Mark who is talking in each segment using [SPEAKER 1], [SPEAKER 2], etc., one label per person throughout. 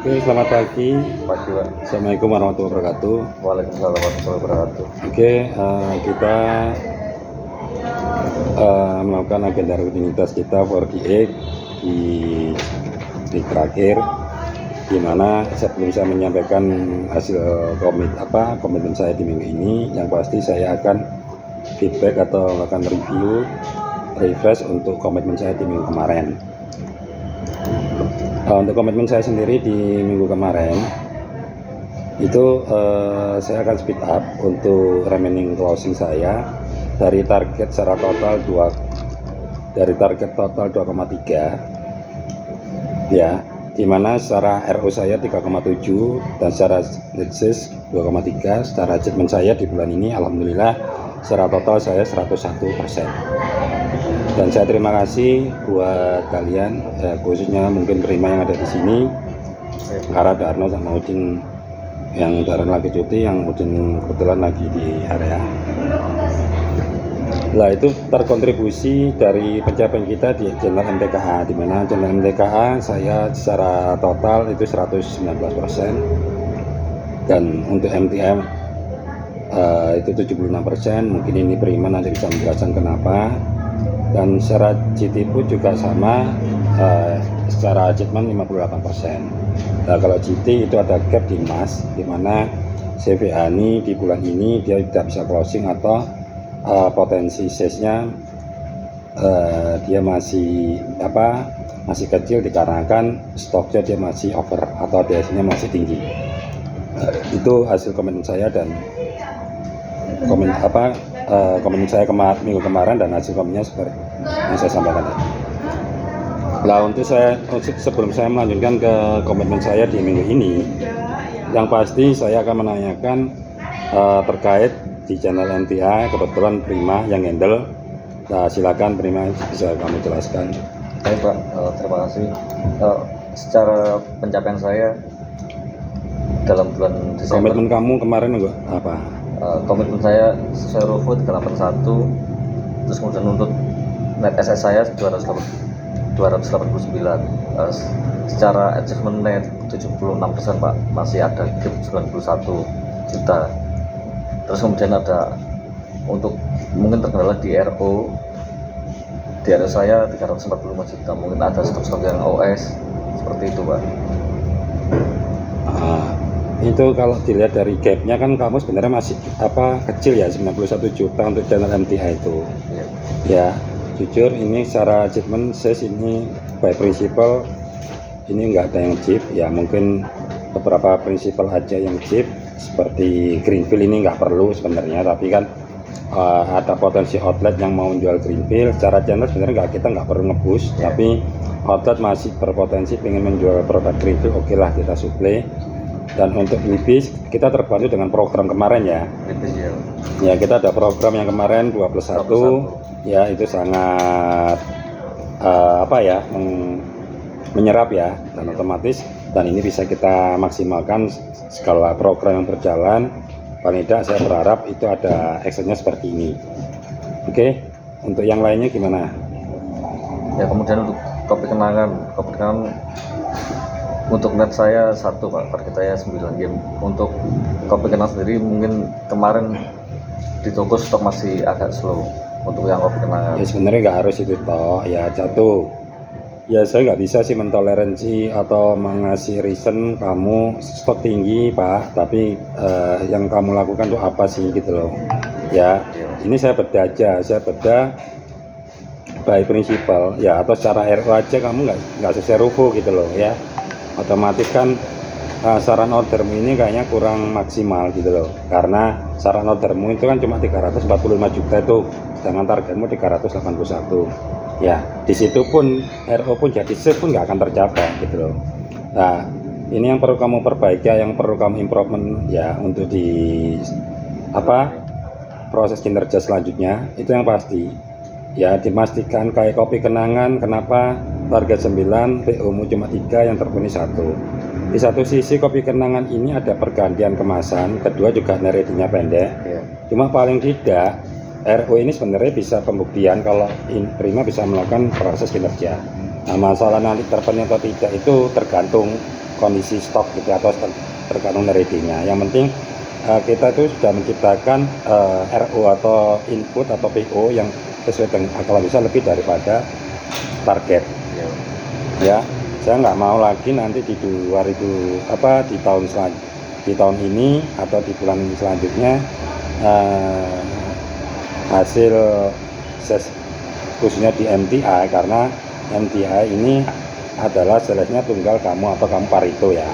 [SPEAKER 1] Oke, selamat pagi.
[SPEAKER 2] Pagi, Pak.
[SPEAKER 1] Assalamualaikum warahmatullahi wabarakatuh.
[SPEAKER 2] Waalaikumsalam warahmatullahi wabarakatuh.
[SPEAKER 1] Oke, kita melakukan agenda rutinitas kita 48 di terakhir, di mana sebelum saya menyampaikan hasil komitmen saya di minggu ini, yang pasti saya akan feedback atau akan review refresh untuk komitmen saya di minggu kemarin. Untuk komitmen saya sendiri di minggu kemarin itu saya akan speed up untuk remaining closing saya dari target secara total 2,3 ya, dimana secara RO saya 3,7 dan secara leases 2,3. Secara achievement saya di bulan ini alhamdulillah secara total saya 101%. Dan saya terima kasih buat kalian, khususnya mungkin Prima yang ada di sini, Ara, Darno, sama Udin yang Darno lagi cuti, yang Udin kebetulan lagi di area. Lah, itu terkontribusi dari pencapaian kita di channel MTKA, di mana channel MTKA saya secara total itu 119%, dan untuk MTM itu 76%. Mungkin ini Prima nanti bisa menjelaskan kenapa. Dan secara GT pun juga sama, secara achievement 58%. Nah, kalau GT itu ada gap di emas, dimana CVA ini di bulan ini dia tidak bisa closing atau potensi sesnya dia masih kecil dikarenakan stoknya dia masih over atau DS-nya masih tinggi. Itu hasil komitmen saya dan komitmen saya minggu kemarin, dan hasil komennya seperti yang saya sampaikan tadi. Nah, sebelum saya melanjutkan ke komitmen saya di minggu ini, yang pasti saya akan menanyakan terkait di channel MTA. Kebetulan Prima yang handle. Nah, silakan Prima, bisa kamu jelaskan.
[SPEAKER 2] Baik, Pak, terima kasih. Secara pencapaian saya dalam bulan Desember,
[SPEAKER 1] Komitmen kamu kemarin enggak apa?
[SPEAKER 2] komitmen saya sesuai RUFU 381, terus kemudian untuk net SS saya 289. Secara achievement net 76%, Pak, masih ada gap 91 juta. Terus kemudian ada untuk mungkin terkendala di RO saya 345 juta, mungkin ada stok-stok yang OS seperti itu, Pak.
[SPEAKER 1] Itu kalau dilihat dari gapnya kan kamu sebenarnya masih kecil ya, 91 juta untuk channel MTA itu. Ya, jujur ini secara achievement ses ini by principle ini enggak ada yang chip ya, mungkin beberapa principle aja yang chip seperti Greenfield ini nggak perlu sebenarnya, tapi kan ada potensi outlet yang mau jual Greenfield. Secara channel sebenarnya kita nggak perlu nge-push, tapi outlet masih berpotensi pengen menjual produk Greenfield, oke lah kita supply. Dan untuk Libis kita terbantu dengan program kemarin ya. Ya, kita ada program yang kemarin 2+1 ya, itu sangat menyerap ya, dan otomatis, dan ini bisa kita maksimalkan skala program yang berjalan. Paling tidak saya berharap itu ada actionnya seperti ini. Oke, untuk yang lainnya gimana?
[SPEAKER 2] Ya, kemudian untuk kopi kenangan untuk net saya 1, Pak, target saya 9 game. Untuk kopi kenangan sendiri mungkin kemarin di toko stok masih agak slow untuk yang kopi kenangan.
[SPEAKER 1] Ya sebenarnya nggak harus itu toh ya, jatuh ya, saya nggak bisa sih mentoleransi atau mengasih reason kamu stok tinggi, Pak, tapi yang kamu lakukan tuh apa sih gitu loh ya. Ini saya beda by principle ya, atau secara RO aja kamu nggak sesuai RUFU gitu loh ya, otomatis kan saran ordermu ini kayaknya kurang maksimal gitu loh, karena saran ordermu itu kan cuma 345 juta itu, sedangkan targetmu 381 ya. Di situ pun RO pun jadi save pun nggak akan tercapai gitu loh. Nah, ini yang perlu kamu perbaiki, yang perlu kamu improvement ya, untuk di proses kinerja selanjutnya itu yang pasti ya, dipastikan kayak kopi kenangan, kenapa target 9 PO mu cuma 3, yang terpenuhi 1. Di satu sisi kopi kenangan ini ada pergantian kemasan, kedua juga neredinya pendek. Cuma paling tidak RO ini sebenarnya bisa pembuktian kalau Prima bisa melakukan proses kinerja. Nah, masalah nanti terpenuhi atau tidak itu tergantung kondisi stok gitu atau tergantung ready-nya. Yang penting kita itu sudah menciptakan RO atau input atau PO yang sesuai dengan kalau bisa lebih daripada target. Ya, saya nggak mau lagi nanti di 2000 di tahun ini atau di bulan selanjutnya hasil khususnya di MTI, karena MTI ini adalah salesnya tunggal kamu atau kamu Pareto ya.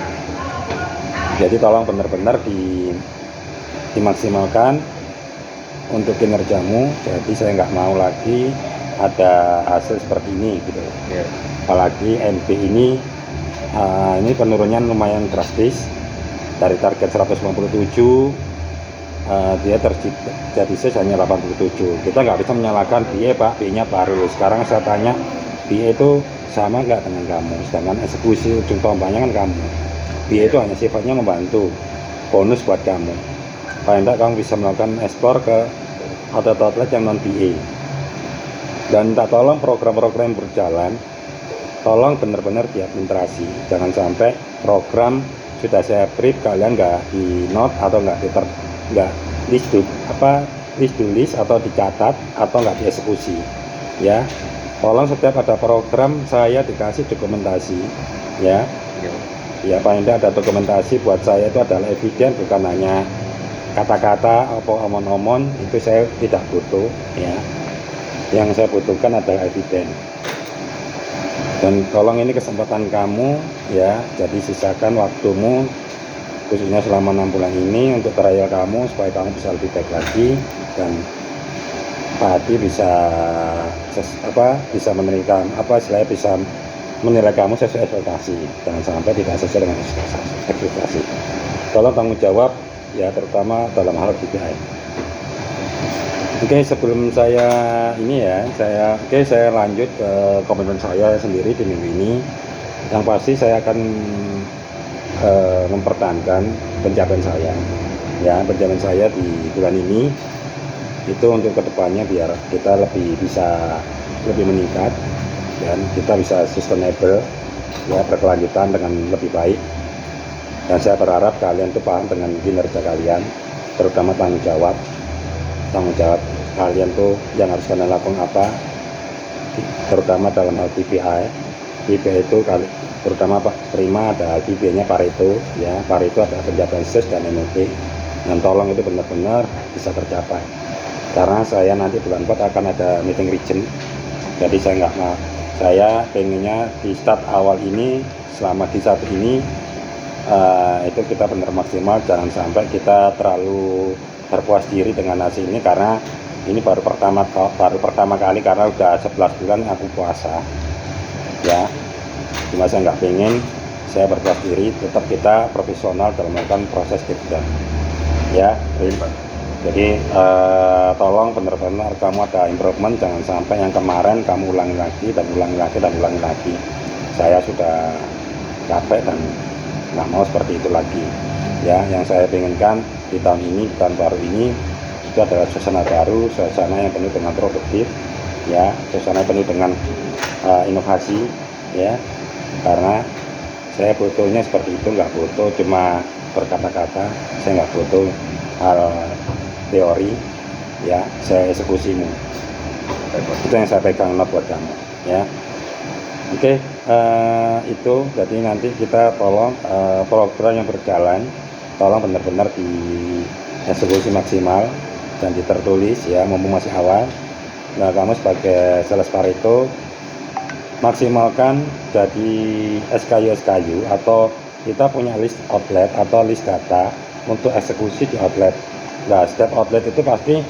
[SPEAKER 1] Jadi tolong benar-benar dimaksimalkan untuk kinerjamu. Jadi saya nggak mau lagi ada hasil seperti ini gitu. Apalagi MB ini penurunannya lumayan drastis dari target 157, dia terjadi sales hanya 87. Kita nggak bisa menyalahkan BA Pak, BA-nya baru. Sekarang saya tanya, BA itu sama nggak dengan kamu? Sedangkan eksekusi ujung tombaknya kan kamu. BA itu hanya sifatnya membantu, bonus buat kamu. Paling tidak kamu bisa melakukan ekspor ke outlet yang non BA. Dan minta tolong program-program yang berjalan, tolong benar-benar diadministrasi. Jangan sampai program sudah saya brief kalian nggak di note atau nggak list to list atau dicatat atau nggak dieksekusi ya. Tolong setiap ada program saya dikasih dokumentasi ya. Ya paling tidak ada dokumentasi buat saya itu adalah eviden, bukan hanya kata-kata atau omon-omon. Itu saya tidak butuh ya. Yang saya butuhkan adalah eviden. Dan tolong ini kesempatan kamu ya, jadi sisakan waktumu khususnya selama 6 bulan ini untuk trial kamu supaya kamu bisa lebih baik lagi dan Pak Hadi bisa menerikan istilahnya bisa menilai kamu sesuai ekspektasi. Jangan sampai tidak sesuai dengan ekspektasi. Tolong tanggung jawab ya, terutama dalam hal KPI. Oke, sebelum saya saya lanjut ke komitmen saya sendiri di minggu ini. Yang pasti saya akan mempertahankan pencapaian saya ya, pencapaian saya di bulan ini itu untuk kedepannya biar kita bisa lebih meningkat dan kita bisa sustainable ya, berkelanjutan dengan lebih baik. Dan saya berharap kalian itu paham dengan kinerja kalian, terutama tanggung jawab kalian tuh yang harus kalian lakukan apa, terutama dalam hal KPI itu terutama prima ada KPI-nya Pareto ya. Pareto adalah pencapaian sales dan MOP, dan tolong itu benar-benar bisa tercapai, karena saya nanti bulan 4 akan ada meeting region. Jadi saya pengennya di start awal ini, selama di satu ini itu kita benar maksimal. Jangan sampai kita terlalu berpuas diri dengan hasil ini, karena ini baru pertama kali, karena udah 11 bulan aku puasa ya. Cuma saya nggak pengen saya berpuas diri, tetap kita profesional dalam melakukan proses kita ya. Jadi tolong benar-benar kamu ada improvement, jangan sampai yang kemarin kamu ulangi lagi. Saya sudah capek dan nggak mau seperti itu lagi ya. Yang saya inginkan di tahun ini, di tahun baru ini, itu adalah suasana baru, suasana yang penuh dengan produktif ya, suasana penuh dengan inovasi ya. Karena saya butuhnya seperti itu, nggak butuh cuma berkata-kata, saya nggak butuh hal teori ya, saya eksekusimu. Itu yang saya pegang not buat kamu ya. Oke, itu berarti nanti kita tolong program yang berjalan tolong benar-benar dieksekusi maksimal dan ditertulis ya, mumpung masih awal. Nah, kamu sebagai sales Pareto maksimalkan jadi SKU atau kita punya list outlet atau list data untuk eksekusi di outlet. Nah, setiap outlet itu pasti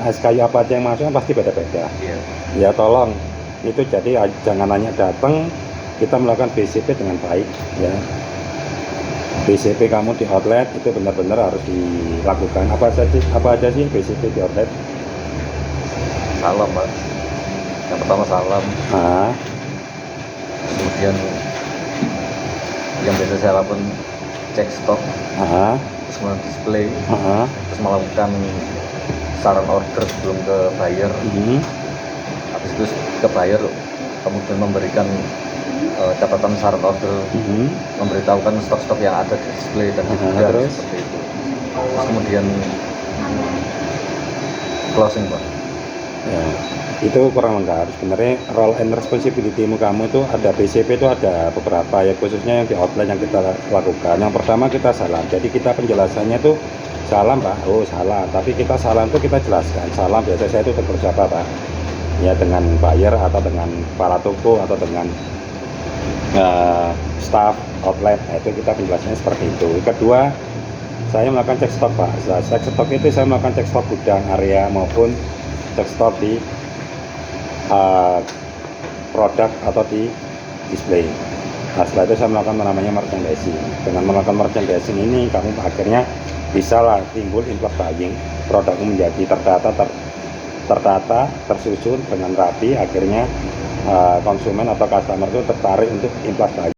[SPEAKER 1] SKU apa aja yang masuk pasti beda-beda. Ya tolong itu, jadi jangan hanya datang, kita melakukan BCP dengan baik ya. BCP kamu di outlet itu benar-benar harus dilakukan. Apa aja sih BCP di outlet?
[SPEAKER 2] Salam Mas. Yang pertama salam. Kemudian yang biasa saya lakukan cek stok. Terus melakukan display. Terus melakukan saran order sebelum ke buyer. Habis itu ke buyer kemudian memberikan catatan syarat order, memberitahukan stok-stok yang ada di display dan digudang
[SPEAKER 1] terus?
[SPEAKER 2] seperti itu. Terus kemudian closing Pak.
[SPEAKER 1] Ya, itu kurang lengkap. Sebenarnya role and responsibility kamu itu ada BCP, itu ada beberapa ya, khususnya yang di outline yang kita lakukan. Yang pertama kita salam, jadi kita penjelasannya tuh salam Pak, oh salam, tapi kita salam tuh kita jelaskan salam biasa saya itu tegur sapa Pak, ya dengan buyer atau dengan para toko atau dengan staff outlet. Nah, itu kita penjelasannya seperti itu. Kedua, saya melakukan cek stok Pak. Setelah cek stok itu saya melakukan cek stok gudang area maupun cek stok di produk atau di display. Nah, setelah itu saya melakukan namanya merchandising. Dengan melakukan merchandising ini kamu akhirnya bisa lah timbul impulse buying, produkmu menjadi tertata, tersusun dengan rapi, akhirnya konsumen atau customer itu tertarik untuk impulse buying.